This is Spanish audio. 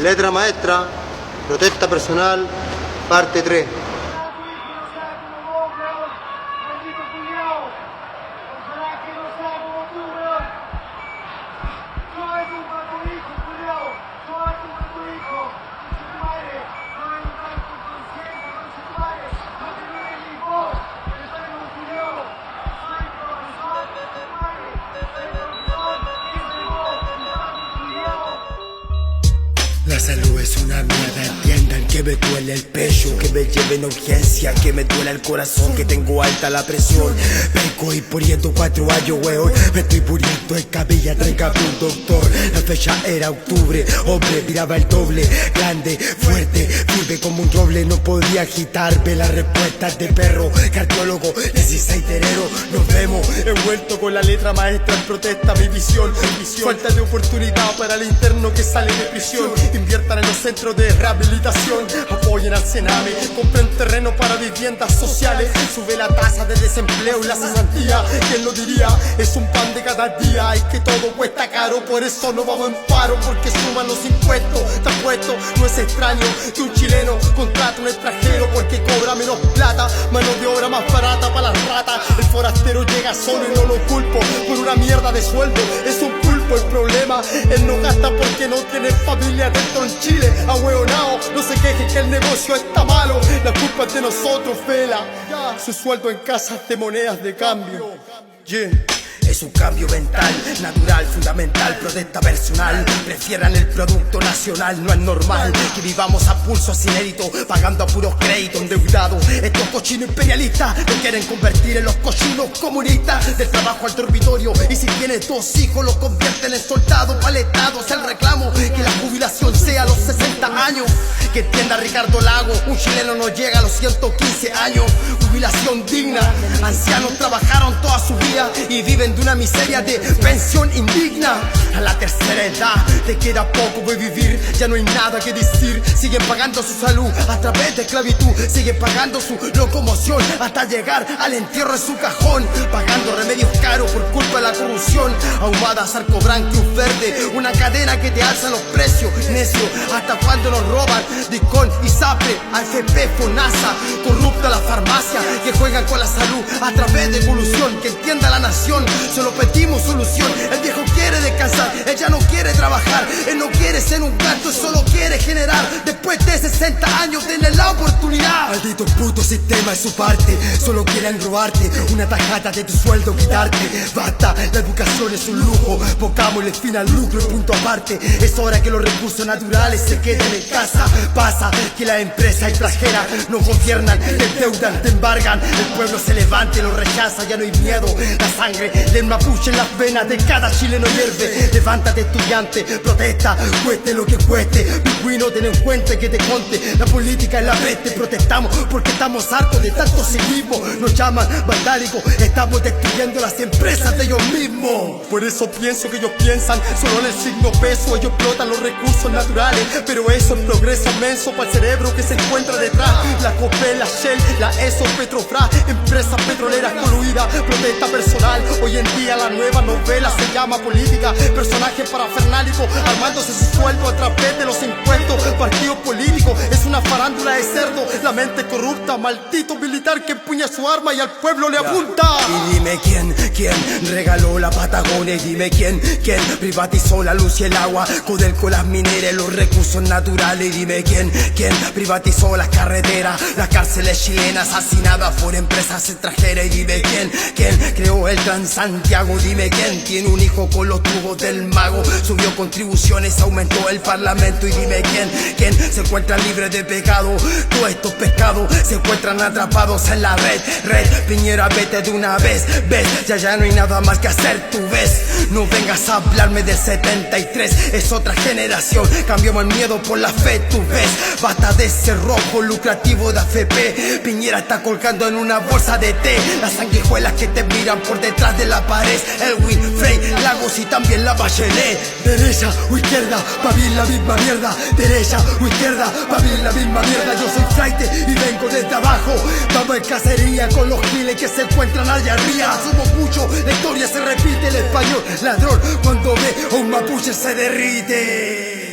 Letra maestra, protesta personal, parte 3. La salud es una mierda, entiendan que me duele el pecho, que me lleven a urgencia, que me duele el corazón, que tengo alta la presión. Vengo y poniendo 4 años, weón, me estoy muriendo en camilla, tráigame un doctor. La fecha era octubre, hombre, miraba el doble, grande, fuerte, firme como un roble, no podía agitarme. Las respuestas de perro, cardiólogo, 16 de enero, nos vemos. Envuelto con la letra maestra en protesta, mi visión, falta de oportunidad para el interno que sale de prisión. Inviertan en los centros de rehabilitación, apoyen al Sename, compren terreno para viviendas sociales. Sube la tasa de desempleo y la cesantía, ¿quién lo diría? Es un pan de cada día, es que todo cuesta caro, por eso no vamos en paro, porque suman los impuestos. Te apuesto, no es extraño que un chileno contrate a un extranjero porque cobra menos plata, mano de obra más barata para las ratas. El forastero llega solo y no lo culpo por una mierda de sueldo, es un pulpo. El problema, él no gasta porque no tiene familia dentro en Chile. Ahueonao, no se queje que el negocio está malo, la culpa es de nosotros, vela. Su sueldo en casas de monedas de cambio. Yeah. Es un cambio mental, natural, fundamental, protesta personal. Prefieran el producto nacional, no es normal que vivamos a pulsos inéditos, pagando a puros créditos endeudados. Estos cochinos imperialistas nos quieren convertir en los cochinos comunistas. Del trabajo al dormitorio, y si tienes 2 hijos los convierten en soldados paletados. El reclamo, que la jubilación sea a los 60 años. Que entienda Ricardo Lago, un chileno no llega a los 115 años. Jubilación digna, ancianos trabajaron toda su vida y viven de una miseria de pensión indigna. A la tercera edad te queda poco por vivir, ya no hay nada que decir. Siguen pagando su salud a través de esclavitud, siguen pagando su locomoción hasta llegar al entierro de su cajón, pagando remedios caros por culpa de la corrupción. Ahumada, Sarcobran, Cruz Verde, una cadena que te alza los precios. Necio, ¿hasta cuando nos roban? Discon, ISAPRE, AFP, FONASA, corrupta la farmacia, que juegan con la salud a través de evolución. Que entienda la nación, solo pedimos solución. El viejo quiere descansar, él ya no quiere trabajar, él no quiere ser un gato, él solo quiere generar. Después de 60 años denle la oportunidad. Maldito puto sistema es su parte, solo quieren robarte una tajada de tu sueldo, quitarte. Basta, la educación es un lujo, pongámosle fin al lucro y punto aparte. Es hora que los recursos naturales se queden en casa. Pasa que las empresas extranjeras nos gobiernan, te endeudan, te embargan. El pueblo se levanta y lo rechaza, ya no hay miedo. La sangre del mapuche en las venas de cada chileno hierve. Levántate, estudiante, protesta, cueste lo que cueste. Pingüino, ten en cuenta que te conte, la política es la peste. Protestamos porque estamos hartos de tanto cinismo. Nos llaman vandálicos, estamos destruyendo las empresas de ellos mismos. Por eso pienso que ellos piensan solo en el signo peso. Ellos explotan los recursos naturales, pero eso es progreso inmenso para el cerebro que se encuentra detrás. La COPE, la Shell, la ESO, Petrofra, empresas petroleras coluidas, protesta personal. Hoy en día la nueva novela se llama política. Personajes parafernálicos armándose su sueldo a través de los impuestos. Partidos políticos, es una farándula de cerdo. La mente corrupta, maldito militar que empuña su arma y al pueblo le apunta. Y dime quién regaló la Patagonia. Y dime quién privatizó la luz y el agua. Codelco, las mineras, los recursos naturales. Y dime quién privatizó las carreteras, las cárceles chilenas asesinadas por empresas extranjeras. Y dime quién creó el Transantiago. Dime quién tiene un hijo con los tubos del mago, subió contribuciones, aumentó el parlamento. Y dime quién se encuentra libre de pecado. Todos estos pescados se encuentran atrapados en la red. Piñera, vete de una vez, ves, ya no hay nada más que hacer, tú ves. No vengas a hablarme del 73, es otra generación, cambiamos el miedo por la fe, tú ves. Basta de ese rojo lucrativo de AFP. Piñera está colgando en una bolsa de té las sanguijuelas que te miran por detrás de la pared. Elwin, Frey, Lagos y también la Bachelet. Derecha o izquierda, pa' mí la misma mierda. Derecha o izquierda, pa' mí la misma mierda. Yo soy flaite y vengo desde abajo. Vamos en cacería con los giles que se encuentran allá arriba. Somos muchos, la historia se repite. El español ladrón cuando ve a un mapuche se derrite.